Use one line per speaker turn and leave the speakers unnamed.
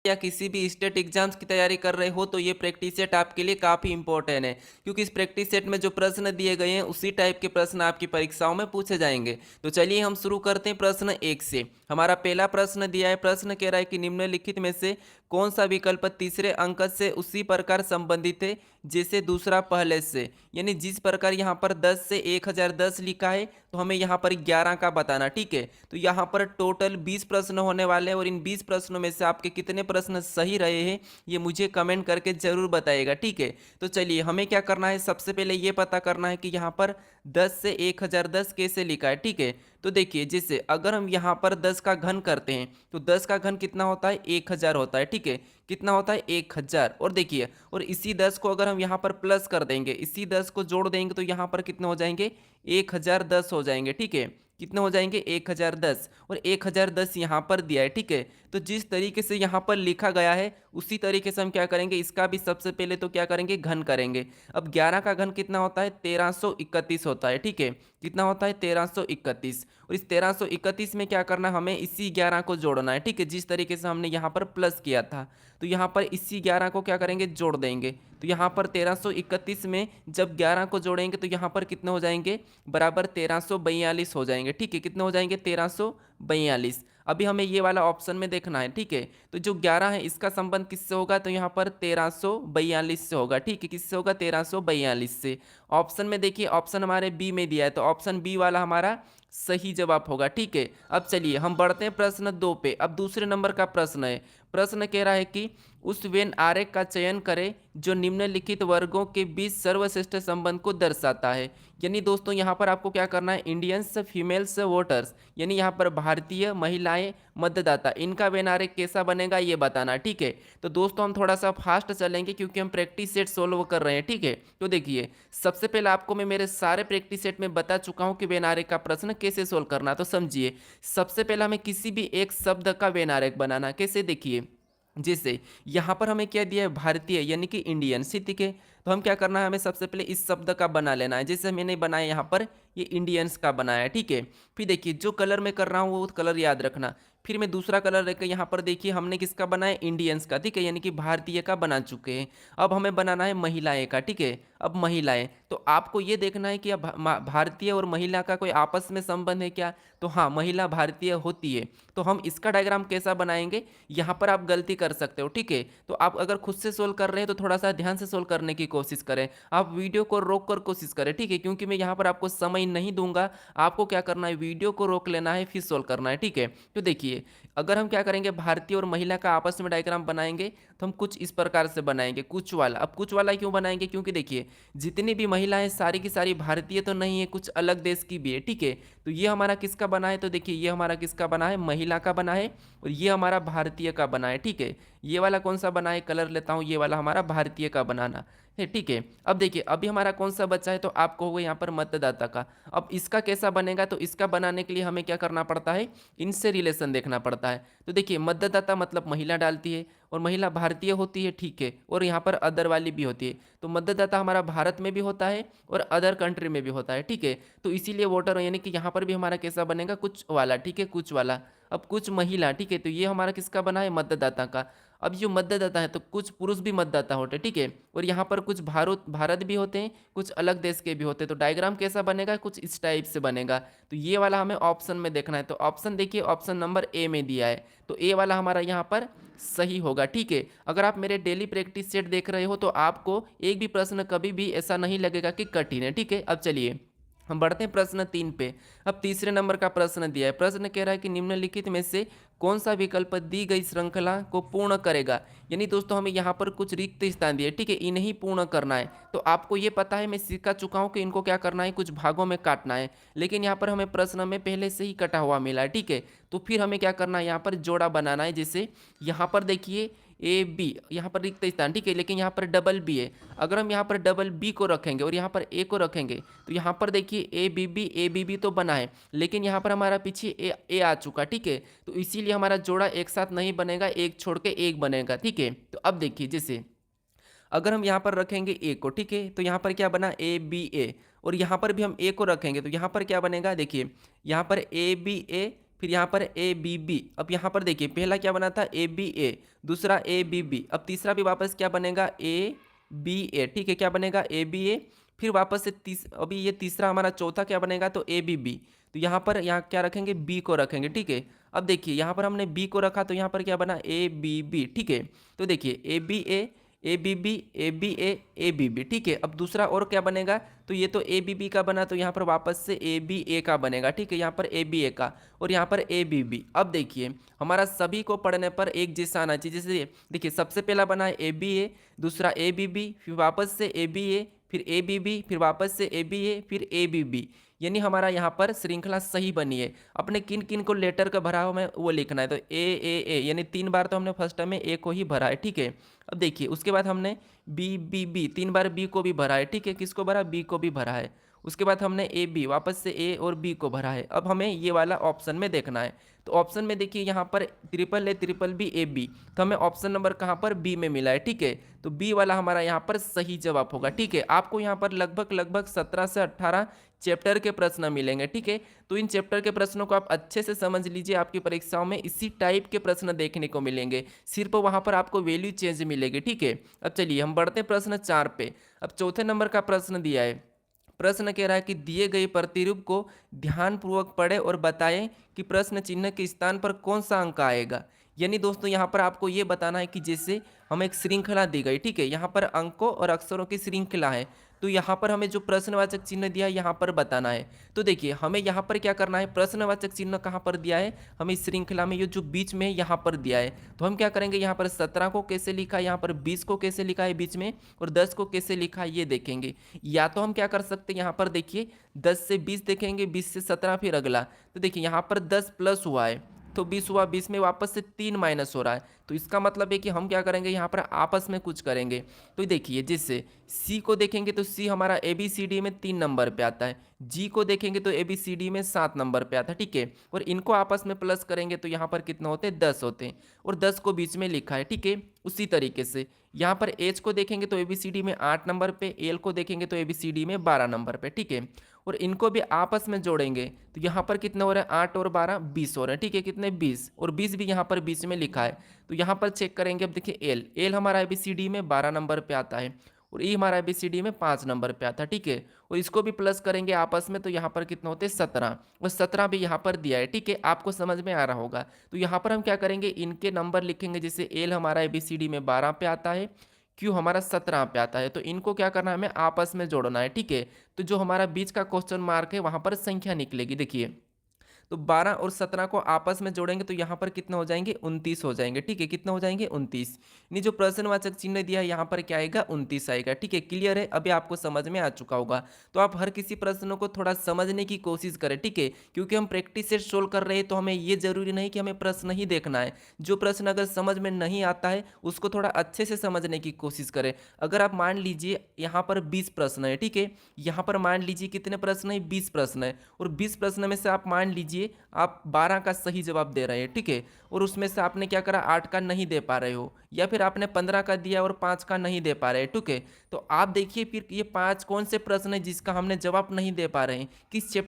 या किसी भी स्टेट एग्जाम्स की तैयारी कर रहे हो तो ये प्रैक्टिस सेट आपके लिए काफ़ी इंपॉर्टेंट है, क्योंकि इस प्रैक्टिस सेट में जो प्रश्न दिए गए हैं उसी टाइप के प्रश्न आपकी परीक्षाओं में पूछे जाएंगे। तो चलिए हम शुरू करते हैं प्रश्न एक से। हमारा पहला प्रश्न दिया है, प्रश्न कह रहा है कि निम्नलिखित में से कौन सा विकल्प तीसरे अंक से उसी प्रकार संबंधित है जैसे दूसरा पहले से। यानी जिस प्रकार यहाँ पर 10 से 1010 लिखा है तो हमें यहाँ पर 11 का बताना। ठीक है, तो यहाँ पर टोटल 20 प्रश्न होने वाले हैं और इन 20 प्रश्नों में से आपके कितने प्रश्न सही रहे हैं ये मुझे कमेंट करके जरूर बताइएगा। ठीक है, तो चलिए हमें क्या करना है, सबसे पहले ये पता करना है कि यहाँ पर 10 से 1010 कैसे लिखा है। ठीक है, तो देखिए जैसे अगर हम यहाँ पर 10 का घन करते हैं तो 10 का घन कितना होता है, 1000 होता है। ठीक है, कितना होता है, 1000। और देखिए, और इसी 10 को अगर हम यहाँ पर प्लस कर देंगे, इसी 10 को जोड़ देंगे तो यहाँ पर कितने हो जाएंगे, 1010 हो जाएंगे। ठीक है, कितने हो जाएंगे, 1010। और 1010 यहाँ पर दिया है। ठीक है, तो जिस तरीके से यहाँ पर लिखा गया है उसी तरीके से हम क्या करेंगे, इसका भी सबसे पहले तो क्या करेंगे, घन करेंगे। अब 11 का घन कितना होता है, 1331 होता है। ठीक है, कितना होता है, 1331। और इस 1331 में क्या करना है, हमें इसी 11 को जोड़ना है। ठीक है, जिस तरीके से हमने यहाँ पर प्लस किया था तो यहाँ पर इसी 11 को क्या करेंगे, जोड़ देंगे। तो यहाँ पर 1331 में जब 11 को जोड़ेंगे तो यहाँ पर कितने हो जाएंगे, बराबर 1342 हो जाएंगे। ठीक है, कितने हो जाएंगे, 1342। अभी हमें ये वाला ऑप्शन में देखना है। ठीक है, तो जो 11 है इसका संबंध किससे होगा, तो यहाँ पर 1342 से होगा। ठीक है, किससे होगा, 1342 से। ऑप्शन में देखिए, ऑप्शन हमारे बी में दिया है तो ऑप्शन बी वाला हमारा सही जवाब होगा। ठीक है, अब चलिए हम बढ़ते हैं प्रश्न 2 पे। अब दूसरे नंबर का प्रश्न है। प्रश्न कह रहा है कि उस वेन आरेख का चयन करें जो निम्नलिखित वर्गों के बीच सर्वश्रेष्ठ संबंध को दर्शाता है। यानी दोस्तों यहाँ पर आपको क्या करना है, इंडियंस फीमेल्स वोटर्स, यानी यहाँ पर भारतीय महिलाएं मतदाता, इनका वेन आरेख कैसा बनेगा ये बताना। ठीक है, तो दोस्तों हम थोड़ा सा फास्ट चलेंगे क्योंकि हम प्रैक्टिस सेट सोल्व कर रहे हैं। ठीक है, तो देखिए सबसे पहले आपको मैं मेरे सारे प्रैक्टिस सेट में बता चुका हूँ कि वेन आरेख का प्रश्न कैसे सोल्व करना। तो समझिए, सबसे पहले हमें किसी भी एक शब्द का वेन आरेख बनाना। कैसे, देखिए जैसे यहाँ पर हमें क्या दिया है, भारतीय यानी कि इंडियन। ठीक है, तो हम क्या करना है, हमें सबसे पहले इस शब्द का बना लेना है। जैसे मैंने बनाया यहाँ पर, ये इंडियंस का बनाया है। ठीक है, फिर देखिए जो कलर मैं कर रहा हूँ वो कलर याद रखना। फिर मैं दूसरा कलर लेकर यहाँ पर देखिए हमने किसका बनाया, इंडियंस का। ठीक है, यानी कि भारतीय का बना चुके हैं। अब हमें बनाना है महिलाएं का। ठीक है, अब महिलाएं, तो आपको ये देखना है कि अब भारतीय और महिला का कोई आपस में संबंध है क्या, तो हाँ महिला भारतीय होती है। तो हम इसका डायग्राम कैसा बनाएंगे, यहाँ पर आप गलती कर सकते हो। ठीक है, तो आप अगर खुद से सोल्व कर रहे हैं तो थोड़ा सा ध्यान से सोल्व करने की कोशिश करें, आप वीडियो को रोक कर कोशिश करें। ठीक है, क्योंकि मैं यहाँ पर आपको समय नहीं दूंगा, आपको क्या करना है, वीडियो को रोक लेना है फिर सोल्व करना है। ठीक है, तो देखिए अगर हम क्या करेंगे, भारतीय और महिला का आपस में डायग्राम बनाएंगे तो हम कुछ इस प्रकार से बनाएंगे, कुछ वाला। अब कुछ वाला क्यों बनाएंगे, क्योंकि देखिए जितनी भी महिलाएं सारी की सारी भारतीय तो नहीं है, कुछ अलग देश की भी है। ठीक है, तो ये हमारा किसका बना है, तो देखिए ये हमारा किसका बना है, महिला का बना है, और ये हमारा भारतीय का बना है। ठीक है, ये वाला कौन सा बना है, कलर लेता हूँ, ये वाला हमारा भारतीय का बनाना है। ठीक है, अब देखिए अभी हमारा कौन सा बचा है, तो आपको होगा यहाँ पर मतदाता का। अब इसका कैसा बनेगा, तो इसका बनाने के लिए हमें क्या करना पड़ता है, इनसे रिलेशन देखना पड़ता है। तो देखिए मतदाता मतलब महिला डालती है और महिला भारतीय होती है। ठीक है, और यहाँ पर अदर वाली भी होती है, तो मतदाता हमारा भारत में भी होता है और अदर कंट्री में भी होता है। ठीक है, तो इसीलिए वोटर यानी कि यहाँ पर भी हमारा कैसा बनेगा, कुछ वाला। ठीक है, कुछ वाला। अब कुछ महिला, ठीक है, तो ये हमारा किसका बना है, मतदाता का। अब जो मतदाता है तो कुछ पुरुष भी मतदाता होते हैं। ठीक है, और यहाँ पर कुछ भारत भारत भी होते हैं, कुछ अलग देश के भी होते हैं। तो डायग्राम कैसा बनेगा, कुछ इस टाइप से बनेगा। तो ये वाला हमें ऑप्शन में देखना है, तो ऑप्शन देखिए, ऑप्शन नंबर ए में दिया है, तो ए वाला हमारा यहाँ पर सही होगा। ठीक है, अगर आप मेरे डेली प्रैक्टिस सेट देख रहे हो तो आपको एक भी प्रश्न कभी भी ऐसा नहीं लगेगा कि कठिन है। ठीक है, अब चलिए हम बढ़ते हैं प्रश्न 3 पे। अब तीसरे नंबर का प्रश्न दिया है। प्रश्न कह रहा है कि निम्नलिखित में से कौन सा विकल्प दी गई श्रृंखला को पूर्ण करेगा। यानी दोस्तों हमें यहाँ पर कुछ रिक्त स्थान दिए, ठीक है, इन्हें पूर्ण करना है। तो आपको ये पता है, मैं सिखा चुका हूँ कि इनको क्या करना है, कुछ भागों में काटना है, लेकिन यहाँ पर हमें प्रश्न में पहले से ही कटा हुआ मिला है। ठीक है, तो फिर हमें क्या करना है, यहाँ पर जोड़ा बनाना है। जैसे यहाँ पर देखिए ए बी, यहाँ पर रिक्त स्थान, ठीक है, लेकिन यहाँ पर डबल बी है। अगर हम यहाँ पर डबल बी को रखेंगे और यहाँ पर ए को रखेंगे तो यहाँ पर देखिए ए बी बी तो बना है, लेकिन यहाँ पर हमारा पीछे ए आ चुका। ठीक है, तो इसीलिए हमारा जोड़ा एक साथ नहीं बनेगा, एक छोड़ के एक बनेगा। ठीक है, तो अब देखिए जैसे अगर हम यहाँ पर रखेंगे ए को, ठीक है, तो यहाँ पर क्या बना, ए बी ए, और यहाँ पर भी हम ए को रखेंगे तो यहाँ पर क्या बनेगा, देखिए यहाँ पर ए बी ए, फिर यहाँ पर ए बी बी। अब यहाँ पर देखिए पहला क्या बना था ए बी ए, दूसरा ए बी बी, अब तीसरा भी वापस क्या बनेगा ए बी ए, ठीक है, क्या बनेगा ए बी ए। फिर वापस से अभी ये तीसरा हमारा चौथा क्या बनेगा तो ए बी बी। तो यहाँ पर यहाँ क्या रखेंगे बी को रखेंगे, ठीक है। अब देखिए यहाँ पर हमने बी को रखा तो यहाँ पर क्या बना ए बी बी, ठीक है। तो देखिए A B B, A B A B B, ठीक है। अब दूसरा और क्या बनेगा तो ये तो ए बी बी का बना, तो यहाँ पर वापस से ए बी ए का बनेगा, ठीक है, यहाँ पर ए बी ए का और यहाँ पर ए बी बी। अब देखिए हमारा सभी को पढ़ने पर एक जैसा आना चाहिए। जैसे देखिए सबसे पहला बना है ए बी ए, दूसरा ए बी बी, फिर वापस से ए बी ए, फिर ए बी बी, फिर वापस से ए बी ए, फिर ए बी बी। यानी हमारा यहाँ पर श्रृंखला सही बनी है। अपने किन किन को लेटर का भरा हो हमें वो लिखना है। तो ए यानी 3 बार तो हमने फर्स्ट में ए को ही भरा है, ठीक है। अब देखिए उसके बाद हमने बी बी बी, 3 बार बी को भी भरा है, ठीक है। किसको भरा बी को भी भरा है। उसके बाद हमने ए बी, वापस से ए और बी को भरा है। अब हमें ये वाला ऑप्शन में देखना है। तो ऑप्शन में देखिए यहाँ पर ट्रिपल बी ए बी, तो हमें ऑप्शन नंबर कहाँ पर बी में मिला है, ठीक है। तो बी वाला हमारा यहाँ पर सही जवाब होगा, ठीक है। आपको यहाँ पर लगभग 17 से 18 चैप्टर के प्रश्न मिलेंगे, ठीक है। तो इन चैप्टर के प्रश्नों को आप अच्छे से समझ लीजिए, आपकी परीक्षाओं में इसी टाइप के प्रश्न देखने को मिलेंगे, सिर्फ वहाँ पर आपको वैल्यू चेंज मिलेगी, ठीक है। अब चलिए हम बढ़ते हैं प्रश्न 4 पे। अब चौथे नंबर का प्रश्न दिया है। प्रश्न कह रहा है कि दिए गए प्रतिरूप को ध्यानपूर्वक पढ़ें और बताएं कि प्रश्न चिन्ह के स्थान पर कौन सा अंक आएगा। यानी दोस्तों यहाँ पर आपको ये बताना है कि जैसे हमें एक श्रृंखला दी गई, ठीक है, यहाँ पर अंकों और अक्षरों की श्रृंखला है। तो यहाँ पर हमें जो प्रश्नवाचक चिन्ह दिया है यहाँ पर बताना है। तो देखिए हमें यहाँ पर क्या करना है, प्रश्नवाचक चिन्ह कहाँ पर दिया है, हमें इस श्रृंखला में ये जो बीच में यहाँ पर दिया है। तो हम क्या करेंगे, यहाँ पर 17 को कैसे लिखा है, यहाँ पर 20 को कैसे लिखा है बीच में, और 10 को कैसे लिखा है ये देखेंगे। या तो हम क्या कर सकते हैं, यहाँ पर देखिए 10 से 20 देखेंगे, 20 से 17 फिर अगला। तो देखिए यहाँ पर 10 प्लस हुआ है तो 20 हुआ, 20 में वापस से 3 माइनस हो रहा है। तो इसका मतलब है कि हम क्या करेंगे, यहाँ पर आपस में कुछ करेंगे। तो देखिए जैसे सी को देखेंगे तो सी हमारा ए बी सी डी में 3 नंबर पे आता है, जी को देखेंगे तो ए बी सी डी में 7 नंबर पे आता है, ठीक है। और इनको आपस में प्लस करेंगे तो यहाँ पर कितना होते हैं 10 होते हैं, और 10 को बीच में लिखा है, ठीक है। उसी तरीके से यहाँ पर एच को देखेंगे तो ए बी सी डी में 8 नंबर पे, एल को देखेंगे तो ए बी सी डी में 12 नंबर पे, ठीक है। और इनको भी आपस में जोड़ेंगे तो यहाँ पर कितने हो रहे हैं 8 और 12 20 हो रहे हैं, ठीक है। कितने 20, और 20 भी यहाँ पर बीच में लिखा है। तो यहाँ पर चेक करेंगे, अब देखिए एल हमारा ABCD में 12 नंबर पे आता है, और ई हमारा ABCD में 5 नंबर पे आता है, ठीक है। और इसको भी प्लस करेंगे आपस में तो यहाँ पर कितना होते हैं 17, और 17 भी यहाँ पर दिया है, ठीक है। आपको समझ में आ रहा होगा। तो यहाँ पर हम क्या करेंगे, इनके नंबर लिखेंगे। जैसे एल हमारा ABCD में 12 पे आता है, क्यू हमारा 17 पे आता है, तो इनको क्या करना है हमें आपस में जोड़ना है, ठीक है। तो जो हमारा बीच का क्वेश्चन मार्क है वहां पर संख्या निकलेगी, देखिए। तो 12 और 17 को आपस में जोड़ेंगे तो यहाँ पर कितने हो जाएंगे 29 हो जाएंगे, ठीक है। कितने हो जाएंगे 29। यानी जो प्रश्नवाचक चिन्ह दिया है यहाँ पर क्या आएगा 29 आएगा, ठीक है। क्लियर है, अभी आपको समझ में आ चुका होगा। तो आप हर किसी प्रश्नों को थोड़ा समझने की कोशिश करें, ठीक है। क्योंकि हम प्रैक्टिस सेट सोल्व कर रहे हैं तो हमें ये जरूरी नहीं कि हमें प्रश्न ही देखना है। जो प्रश्न अगर समझ में नहीं आता है उसको थोड़ा अच्छे से समझने की कोशिश करें। अगर आप मान लीजिए यहाँ पर 20 प्रश्न है, ठीक है। यहाँ पर मान लीजिए कितने प्रश्न है 20 प्रश्न है, और 20 प्रश्न में से आप मान लीजिए आप 12 का सही जवाब दे रहे हैं, ठीक है। और उसमें से आपने क्या करा 8 का नहीं दे पा रहे हो, या फिर आपने 15 का दिया और 5 का नहीं दे पा रहे, ठीक है। तो आप देखिए फिर ये 5 कौन से प्रश्न है जिसका हमने जवाब नहीं दे पा रहे हैं, किस